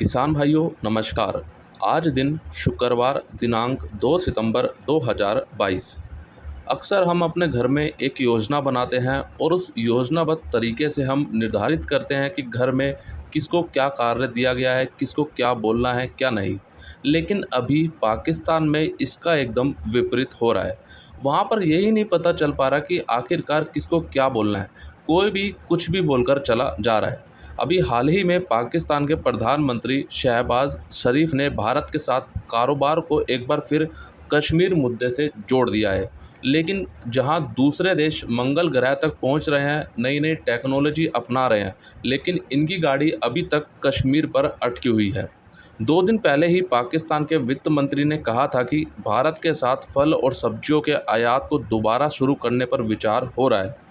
किसान भाइयों नमस्कार। आज दिन शुक्रवार दिनांक 2 सितंबर 2022। अक्सर हम अपने घर में एक योजना बनाते हैं और उस योजनाबद्ध तरीके से हम निर्धारित करते हैं कि घर में किसको क्या कार्य दिया गया है, किसको क्या बोलना है, क्या नहीं। लेकिन अभी पाकिस्तान में इसका एकदम विपरीत हो रहा है। वहाँ पर यही नहीं पता चल पा रहा कि आखिरकार किसको क्या बोलना है। कोई भी कुछ भी बोलकर चला जा रहा है। अभी हाल ही में पाकिस्तान के प्रधानमंत्री शहबाज शरीफ ने भारत के साथ कारोबार को एक बार फिर कश्मीर मुद्दे से जोड़ दिया है। लेकिन जहां दूसरे देश मंगल ग्रह तक पहुंच रहे हैं, नई नई टेक्नोलॉजी अपना रहे हैं, लेकिन इनकी गाड़ी अभी तक कश्मीर पर अटकी हुई है। 2 दिन पहले ही पाकिस्तान के वित्त मंत्री ने कहा था कि भारत के साथ फल और सब्जियों के आयात को दोबारा शुरू करने पर विचार हो रहा है।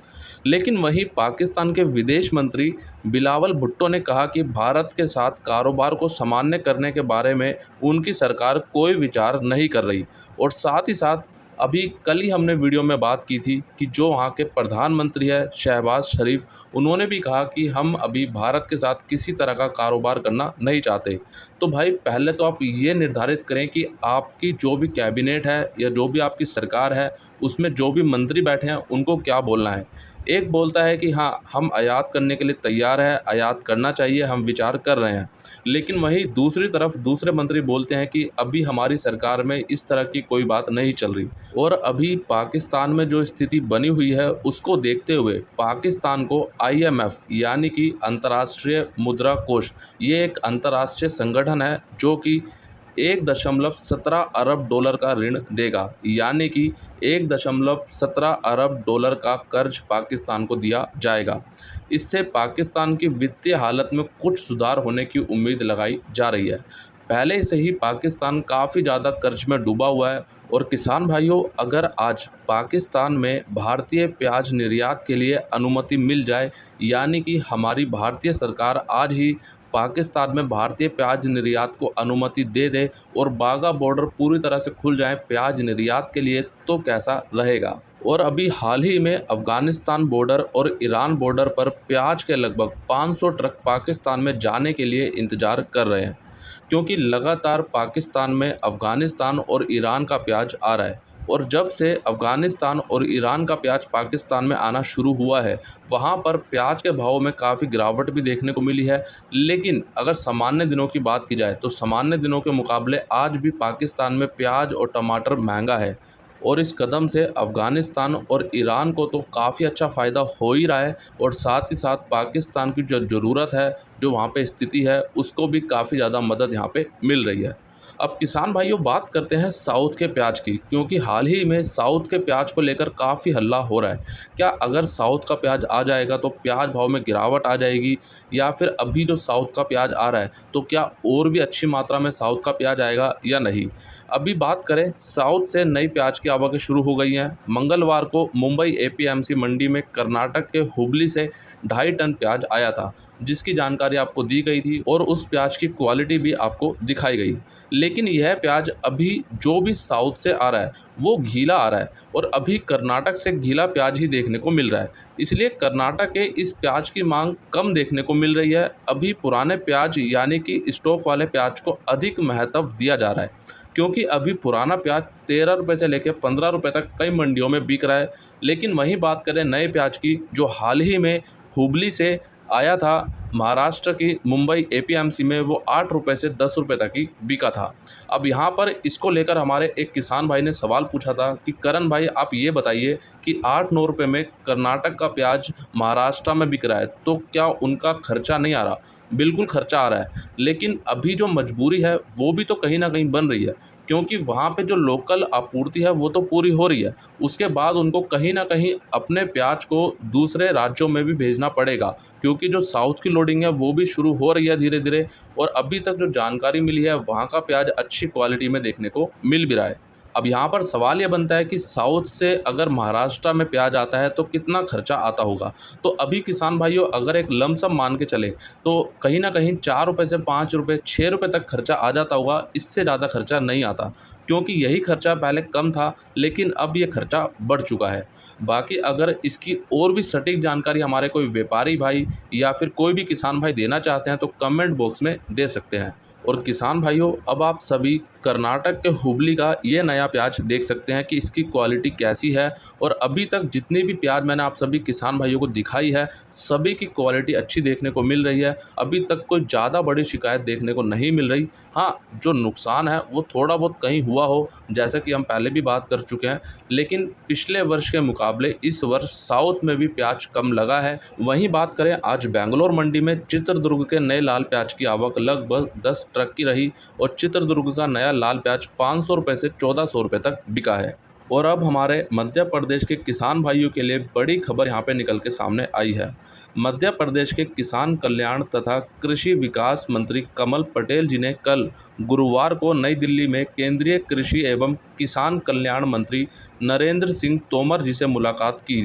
लेकिन वहीं पाकिस्तान के विदेश मंत्री बिलावल भुट्टो ने कहा कि भारत के साथ कारोबार को सामान्य करने के बारे में उनकी सरकार कोई विचार नहीं कर रही। और साथ ही साथ अभी कल ही हमने वीडियो में बात की थी कि जो वहाँ के प्रधानमंत्री है शहबाज शरीफ, उन्होंने भी कहा कि हम अभी भारत के साथ किसी तरह का कारोबार करना नहीं चाहते। तो भाई पहले तो आप ये निर्धारित करें कि आपकी जो भी कैबिनेट है या जो भी आपकी सरकार है, उसमें जो भी मंत्री बैठे हैं उनको क्या बोलना है। एक बोलता है कि हाँ, हम आयात करने के लिए तैयार हैं, आयात करना चाहिए, हम विचार कर रहे हैं। लेकिन वहीं दूसरी तरफ दूसरे मंत्री बोलते हैं कि अभी हमारी सरकार में इस तरह की कोई बात नहीं चल रही। और अभी पाकिस्तान में जो स्थिति बनी हुई है उसको देखते हुए पाकिस्तान को IMF यानी कि अंतर्राष्ट्रीय मुद्रा कोष, ये एक अंतर्राष्ट्रीय संगठन है जो कि 1.17 अरब डॉलर का ऋण देगा, यानी कि 1.17 अरब डॉलर का कर्ज पाकिस्तान को दिया जाएगा। इससे पाकिस्तान की वित्तीय हालत में कुछ सुधार होने की उम्मीद लगाई जा रही है। पहले से ही पाकिस्तान काफ़ी ज़्यादा कर्ज में डूबा हुआ है। और किसान भाइयों, अगर आज पाकिस्तान में भारतीय प्याज निर्यात के लिए अनुमति मिल जाए, यानी कि हमारी भारतीय सरकार आज ही पाकिस्तान में भारतीय प्याज निर्यात को अनुमति दे दे और बाघा बॉर्डर पूरी तरह से खुल जाए प्याज निर्यात के लिए, तो कैसा रहेगा। और अभी हाल ही में अफ़गानिस्तान बॉर्डर और ईरान बॉर्डर पर प्याज के लगभग 500 ट्रक पाकिस्तान में जाने के लिए इंतज़ार कर रहे हैं, क्योंकि लगातार पाकिस्तान में अफ़गानिस्तान और ईरान का प्याज आ रहा है। और जब से अफ़गानिस्तान और ईरान का प्याज पाकिस्तान में आना शुरू हुआ है, वहाँ पर प्याज के भाव में काफ़ी गिरावट भी देखने को मिली है। लेकिन अगर सामान्य दिनों की बात की जाए तो सामान्य दिनों के मुकाबले आज भी पाकिस्तान में प्याज और टमाटर महंगा है। और इस कदम से अफ़गानिस्तान और ईरान को तो काफ़ी अच्छा फ़ायदा हो ही रहा है, और साथ ही साथ पाकिस्तान की जो ज़रूरत है, जो वहाँ पे स्थिति है, उसको भी काफ़ी ज़्यादा मदद यहाँ पे मिल रही है। अब किसान भाइयों बात करते हैं साउथ के प्याज की, क्योंकि हाल ही में साउथ के प्याज को लेकर काफ़ी हल्ला हो रहा है। क्या अगर साउथ का प्याज आ जाएगा तो प्याज भाव में गिरावट आ जाएगी, या फिर अभी जो साउथ का प्याज आ रहा है तो क्या और भी अच्छी मात्रा में साउथ का प्याज आएगा या नहीं। अभी बात करें, साउथ से नई प्याज की आवकें शुरू हो गई हैं। मंगलवार को मुंबई APMC मंडी में कर्नाटक के हुबली से 2.5 टन प्याज आया था, जिसकी जानकारी आपको दी गई थी और उस प्याज की क्वालिटी भी आपको दिखाई गई। लेकिन यह प्याज अभी जो भी साउथ से आ रहा है वो घीला आ रहा है, और अभी कर्नाटक से घीला प्याज ही देखने को मिल रहा है। इसलिए कर्नाटक के इस प्याज की मांग कम देखने को मिल रही है। अभी पुराने प्याज यानी कि स्टॉक वाले प्याज को अधिक महत्व दिया जा रहा है, क्योंकि अभी पुराना प्याज 13 रुपये से लेकर 15 रुपये तक कई मंडियों में बिक रहा है। लेकिन वहीं बात करें नए प्याज की, जो हाल ही में हुबली से आया था महाराष्ट्र की मुंबई APMC में, वो 8 रुपये से 10 रुपये तक ही बिका था। अब यहाँ पर इसको लेकर हमारे एक किसान भाई ने सवाल पूछा था कि करण भाई आप ये बताइए कि 8-9 रुपये में कर्नाटक का प्याज महाराष्ट्र में बिक रहा है, तो क्या उनका खर्चा नहीं आ रहा। बिल्कुल खर्चा आ रहा है, लेकिन अभी जो मजबूरी है वो भी तो कहीं ना कहीं बन रही है, क्योंकि वहाँ पे जो लोकल आपूर्ति है वो तो पूरी हो रही है। उसके बाद उनको कहीं ना कहीं अपने प्याज को दूसरे राज्यों में भी भेजना पड़ेगा, क्योंकि जो साउथ की लोडिंग है वो भी शुरू हो रही है धीरे धीरे। और अभी तक जो जानकारी मिली है, वहाँ का प्याज अच्छी क्वालिटी में देखने को मिल भी रहा है। अब यहाँ पर सवाल ये बनता है कि साउथ से अगर महाराष्ट्र में प्याज आता है तो कितना खर्चा आता होगा। तो अभी किसान भाइयों अगर एक लमसम मान के चले तो कहीं ना कहीं 4 रुपये से 5 रुपये 6 रुपये तक खर्चा आ जाता होगा, इससे ज़्यादा खर्चा नहीं आता, क्योंकि यही खर्चा पहले कम था लेकिन अब ये खर्चा बढ़ चुका है। बाकी अगर इसकी और भी सटीक जानकारी हमारे कोई व्यापारी भाई या फिर कोई भी किसान भाई देना चाहते हैं तो कमेंट बॉक्स में दे सकते हैं। और किसान भाइयों अब आप सभी कर्नाटक के हुबली का ये नया प्याज देख सकते हैं कि इसकी क्वालिटी कैसी है। और अभी तक जितनी भी प्याज मैंने आप सभी किसान भाइयों को दिखाई है सभी की क्वालिटी अच्छी देखने को मिल रही है। अभी तक कोई ज़्यादा बड़ी शिकायत देखने को नहीं मिल रही। हाँ, जो नुकसान है वो थोड़ा बहुत कहीं हुआ हो, जैसा कि हम पहले भी बात कर चुके हैं, लेकिन पिछले वर्ष के मुकाबले इस वर्ष साउथ में भी प्याज कम लगा है। वहीं बात करें आज बेंगलोर मंडी में चित्रदुर्ग के नए लाल प्याज की आवक लगभग 10 ट्रक की रही और चित्रदुर्ग का नया लाल प्याज 500 रुपये से 1400 रुपये तक बिका है। और अब हमारे मध्य प्रदेश के किसान भाइयों के लिए बड़ी खबर यहाँ पे निकल के सामने आई है। मध्य प्रदेश के किसान कल्याण तथा कृषि विकास मंत्री कमल पटेल जी ने कल गुरुवार को नई दिल्ली में केंद्रीय कृषि एवं किसान कल्याण मंत्री नरेंद्र सिंह तोमर जी से मुलाकात की।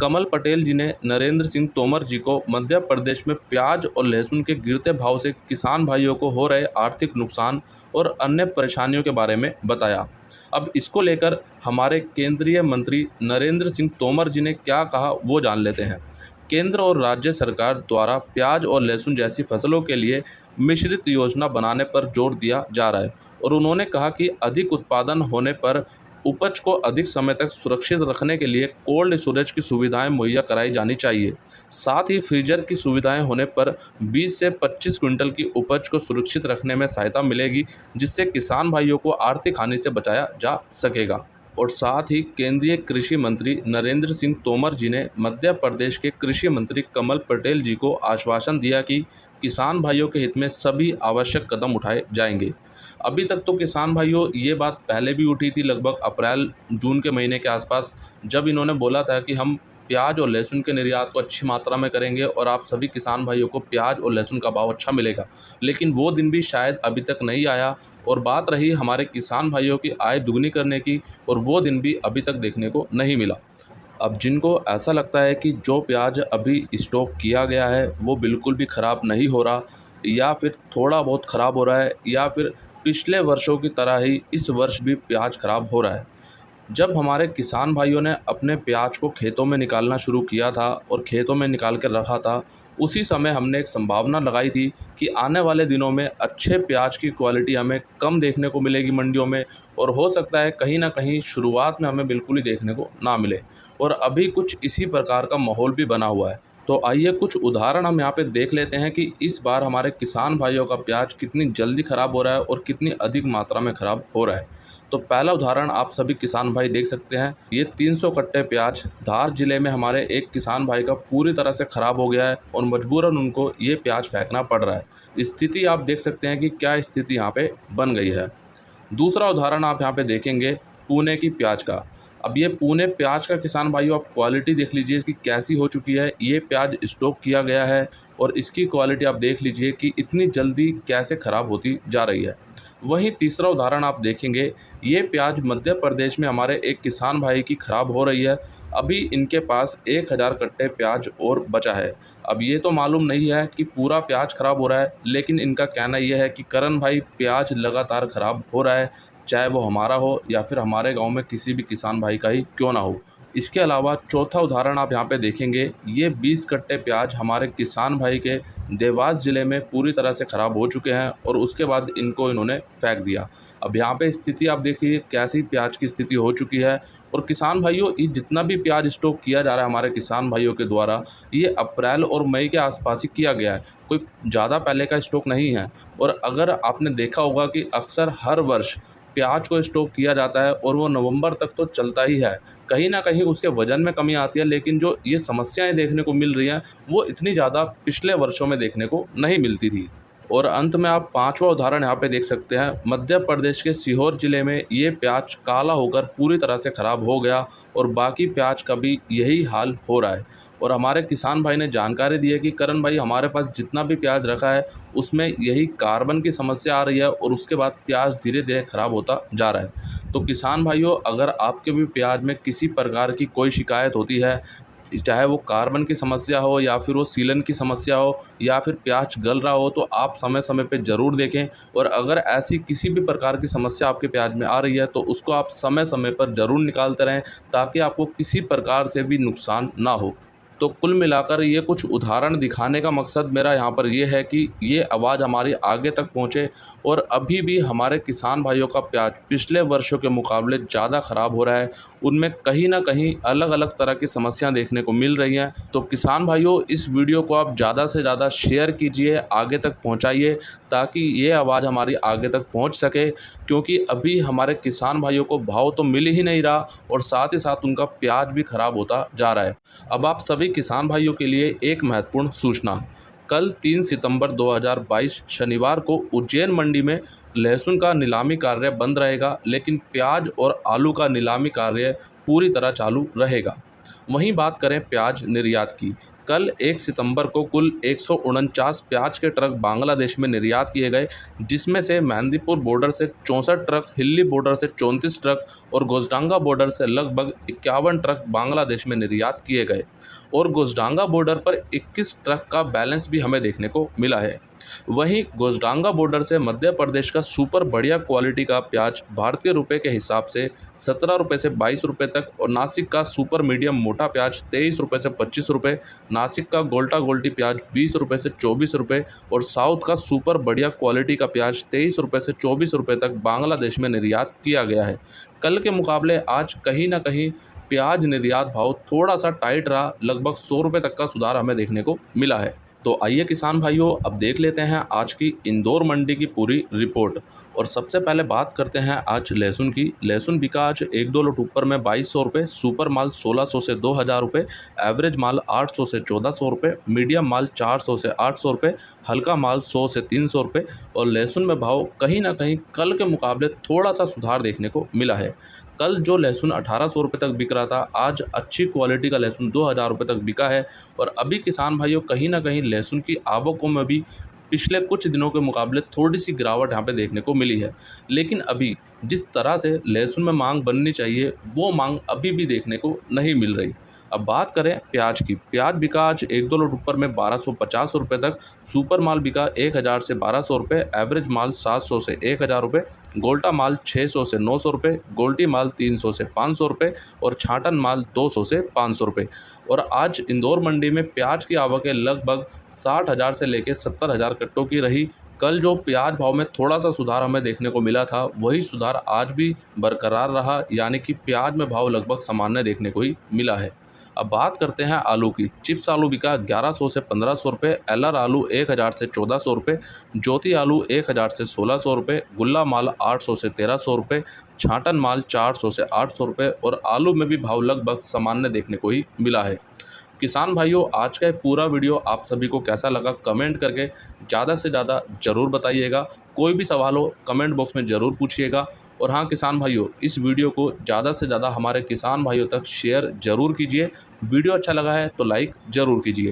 कमल पटेल जी ने नरेंद्र सिंह तोमर जी को मध्य प्रदेश में प्याज और लहसुन के गिरते भाव से किसान भाइयों को हो रहे आर्थिक नुकसान और अन्य परेशानियों के बारे में बताया। अब इसको लेकर हमारे केंद्रीय मंत्री नरेंद्र सिंह तोमर जी ने क्या कहा वो जान लेते हैं। केंद्र और राज्य सरकार द्वारा प्याज और लहसुन जैसी फसलों के लिए मिश्रित योजना बनाने पर जोर दिया जा रहा है और उन्होंने कहा कि अधिक उत्पादन होने पर उपज को अधिक समय तक सुरक्षित रखने के लिए कोल्ड स्टोरेज की सुविधाएं मुहैया कराई जानी चाहिए। साथ ही फ्रीजर की सुविधाएं होने पर 20 से 25 क्विंटल की उपज को सुरक्षित रखने में सहायता मिलेगी, जिससे किसान भाइयों को आर्थिक हानि से बचाया जा सकेगा। और साथ ही केंद्रीय कृषि मंत्री नरेंद्र सिंह तोमर जी ने मध्य प्रदेश के कृषि मंत्री कमल पटेल जी को आश्वासन दिया कि किसान भाइयों के हित में सभी आवश्यक कदम उठाए जाएंगे। अभी तक तो किसान भाइयों ये बात पहले भी उठी थी, लगभग अप्रैल जून के महीने के आसपास, जब इन्होंने बोला था कि हम प्याज और लहसुन के निर्यात को अच्छी मात्रा में करेंगे और आप सभी किसान भाइयों को प्याज और लहसुन का भाव अच्छा मिलेगा। लेकिन वो दिन भी शायद अभी तक नहीं आया और बात रही हमारे किसान भाइयों की आय दुगनी करने की, और वो दिन भी अभी तक देखने को नहीं मिला। अब जिनको ऐसा लगता है कि जो प्याज अभी स्टॉक किया गया है वो बिल्कुल भी ख़राब नहीं हो रहा या फिर थोड़ा बहुत ख़राब हो रहा है या फिर पिछले वर्षों की तरह ही इस वर्ष भी प्याज ख़राब हो रहा है। जब हमारे किसान भाइयों ने अपने प्याज को खेतों में निकालना शुरू किया था और खेतों में निकाल कर रखा था, उसी समय हमने एक संभावना लगाई थी कि आने वाले दिनों में अच्छे प्याज की क्वालिटी हमें कम देखने को मिलेगी मंडियों में, और हो सकता है कहीं ना कहीं शुरुआत में हमें बिल्कुल ही देखने को ना मिले। और अभी कुछ इसी प्रकार का माहौल भी बना हुआ है। तो आइए कुछ उदाहरण हम यहाँ पे देख लेते हैं कि इस बार हमारे किसान भाइयों का प्याज कितनी जल्दी ख़राब हो रहा है और कितनी अधिक मात्रा में ख़राब हो रहा है। तो पहला उदाहरण आप सभी किसान भाई देख सकते हैं। ये 300 कट्टे प्याज धार जिले में हमारे एक किसान भाई का पूरी तरह से ख़राब हो गया है और मजबूरन उनको ये प्याज फेंकना पड़ रहा है। स्थिति आप देख सकते हैं कि क्या स्थिति यहाँ पे बन गई है। दूसरा उदाहरण आप यहाँ पे देखेंगे पुणे की प्याज का। अब ये पुणे प्याज का किसान भाइयों आप क्वालिटी देख लीजिए इसकी कैसी हो चुकी है। ये प्याज स्टॉक किया गया है और इसकी क्वालिटी आप देख लीजिए कि इतनी जल्दी कैसे ख़राब होती जा रही है। वहीं तीसरा उदाहरण आप देखेंगे, ये प्याज मध्य प्रदेश में हमारे एक किसान भाई की ख़राब हो रही है। अभी इनके पास 1000 कट्टे प्याज और बचा है। अब ये तो मालूम नहीं है कि पूरा प्याज ख़राब हो रहा है, लेकिन इनका कहना यह है कि करण भाई प्याज लगातार ख़राब हो रहा है, चाहे वो हमारा हो या फिर हमारे गांव में किसी भी किसान भाई का ही क्यों ना हो। इसके अलावा चौथा उदाहरण आप यहाँ पे देखेंगे, ये 20 कट्टे प्याज हमारे किसान भाई के देवास ज़िले में पूरी तरह से ख़राब हो चुके हैं और उसके बाद इनको इन्होंने फेंक दिया। अब यहाँ पे स्थिति आप देखिए कैसी प्याज की स्थिति हो चुकी है। और किसान भाइयों, ये जितना भी प्याज स्टॉक किया जा रहा है हमारे किसान भाइयों के द्वारा, ये अप्रैल और मई के आसपास ही किया गया है, कोई ज़्यादा पहले का स्टॉक नहीं है। और अगर आपने देखा होगा कि अक्सर हर वर्ष प्याज को स्टॉक किया जाता है और वो नवंबर तक तो चलता ही है। कहीं ना कहीं उसके वज़न में कमी आती है, लेकिन जो ये समस्याएं देखने को मिल रही हैं वो इतनी ज़्यादा पिछले वर्षों में देखने को नहीं मिलती थी। और अंत में आप पांचवा उदाहरण यहाँ पे देख सकते हैं। मध्य प्रदेश के सीहोर ज़िले में ये प्याज काला होकर पूरी तरह से ख़राब हो गया और बाकी प्याज का भी यही हाल हो रहा है। और हमारे किसान भाई ने जानकारी दी है कि करण भाई, हमारे पास जितना भी प्याज रखा है उसमें यही कार्बन की समस्या आ रही है और उसके बाद प्याज धीरे धीरे ख़राब होता जा रहा है। तो किसान भाइयों, अगर आपके भी प्याज में किसी प्रकार की कोई शिकायत होती है, चाहे वो कार्बन की समस्या हो या फिर वो सीलन की समस्या हो या फिर प्याज गल रहा हो, तो आप समय समय पे ज़रूर देखें। और अगर ऐसी किसी भी प्रकार की समस्या आपके प्याज में आ रही है तो उसको आप समय समय पर ज़रूर निकालते रहें, ताकि आपको किसी प्रकार से भी नुकसान ना हो। तो कुल मिलाकर ये कुछ उदाहरण दिखाने का मकसद मेरा यहाँ पर ये है कि ये आवाज़ हमारी आगे तक पहुँचे। और अभी भी हमारे किसान भाइयों का प्याज पिछले वर्षों के मुकाबले ज़्यादा ख़राब हो रहा है, उनमें कहीं ना कहीं अलग अलग तरह की समस्याएं देखने को मिल रही हैं। तो किसान भाइयों, इस वीडियो को आप ज़्यादा से ज़्यादा शेयर कीजिए, आगे तक पहुँचाइए, ताकि ये आवाज़ हमारी आगे तक पहुँच सके। क्योंकि अभी हमारे किसान भाइयों को भाव तो मिल ही नहीं रहा और साथ ही साथ उनका प्याज भी ख़राब होता जा रहा है। अब आप सभी किसान भाइयों के लिए एक महत्वपूर्ण सूचना। कल 3 सितंबर 2022 शनिवार को उज्जैन मंडी में लहसुन का नीलामी कार्य बंद रहेगा, लेकिन प्याज और आलू का नीलामी कार्य पूरी तरह चालू रहेगा। वहीं बात करें प्याज निर्यात की, कल 1 सितंबर को कुल 149 प्याज के ट्रक बांग्लादेश में निर्यात किए गए, जिसमें से मेहंदीपुर बॉर्डर से 64 ट्रक, हिल्ली बॉर्डर से 34 ट्रक और गोजडांगा बॉर्डर से लगभग 51 ट्रक बांग्लादेश में निर्यात किए गए। और गोजडांगा बॉर्डर पर 21 ट्रक का बैलेंस भी हमें देखने को मिला है। वहीं गोजडांगा बॉर्डर से मध्य प्रदेश का सुपर बढ़िया क्वालिटी का प्याज भारतीय रुपए के हिसाब से 17 रुपये से 22 रुपये तक, और नासिक का सुपर मीडियम मोटा प्याज 23 रुपये से 25 रुपये, नासिक का गोल्टा गोल्टी प्याज 20 रुपये से 24 रुपये और साउथ का सुपर बढ़िया क्वालिटी का प्याज 23 रुपये से 24 रुपये तक बांग्लादेश में निर्यात किया गया है। कल के मुकाबले आज कहीं ना कहीं प्याज निर्यात भाव थोड़ा सा टाइट रहा, लगभग 100 रुपये तक का सुधार हमें देखने को मिला है। तो आइए किसान भाइयों, अब देख लेते हैं आज की इंदौर मंडी की पूरी रिपोर्ट। और सबसे पहले बात करते हैं आज लहसुन की। लहसुन बिका आज 1-2 लोट ऊपर में 2200 रुपये, सुपर माल 1600 से 2000 रुपये, एवरेज माल 800 से 1400 रुपये, मीडियम माल 400 से 800 रुपये, हल्का माल 100 से 300 रुपये। और लहसुन में भाव कहीं ना कहीं कल के मुकाबले थोड़ा सा सुधार देखने को मिला है। कल जो लहसुन 1800 रुपये तक बिक रहा था, आज अच्छी क्वालिटी का लहसुन 2000 रुपये तक बिका है। और अभी किसान भाइयों, कहीं ना कहीं लहसुन की आवकों में भी पिछले कुछ दिनों के मुकाबले थोड़ी सी गिरावट यहाँ पे देखने को मिली है। लेकिन अभी जिस तरह से लहसुन में मांग बननी चाहिए, वो मांग अभी भी देखने को नहीं मिल रही। अब बात करें प्याज की। प्याज बिका आज 1-2 लोट ऊपर में 1250 रुपये तक, सुपर माल बिका 1000 से 1200 रुपये, एवरेज माल 700 से 1000 रुपये, गोल्टा माल 600 से 900 रुपये, गोल्टी माल 300 से 500 रुपये और छाटन माल 200 से 500 रुपये। और आज इंदौर मंडी में प्याज की आवकें लगभग 60,000 से लेकर 70,000 कट्टों की रही। कल जो प्याज भाव में थोड़ा सा सुधार हमें देखने को मिला था, वही सुधार आज भी बरकरार रहा, यानी कि प्याज में भाव लगभग सामान्य देखने को ही मिला है। अब बात करते हैं आलू की। चिप्स आलू बिका 1100 से 1500 रुपये, एलआर आलू 1000 से 1400 रुपये, ज्योति आलू 1000 से 1600 रुपये, गुल्ला माल 800 से 1300 रुपये, छाटन माल 400 से 800 रुपये और आलू में भी भाव लगभग सामान्य देखने को ही मिला है। किसान भाइयों, आज का ये पूरा वीडियो आप सभी को कैसा लगा, कमेंट करके ज़्यादा से ज़्यादा ज़रूर बताइएगा। कोई भी सवाल हो कमेंट बॉक्स में ज़रूर पूछिएगा। और हाँ किसान भाइयों, इस वीडियो को ज़्यादा से ज़्यादा हमारे किसान भाइयों तक शेयर ज़रूर कीजिए। वीडियो अच्छा लगा है तो लाइक ज़रूर कीजिए।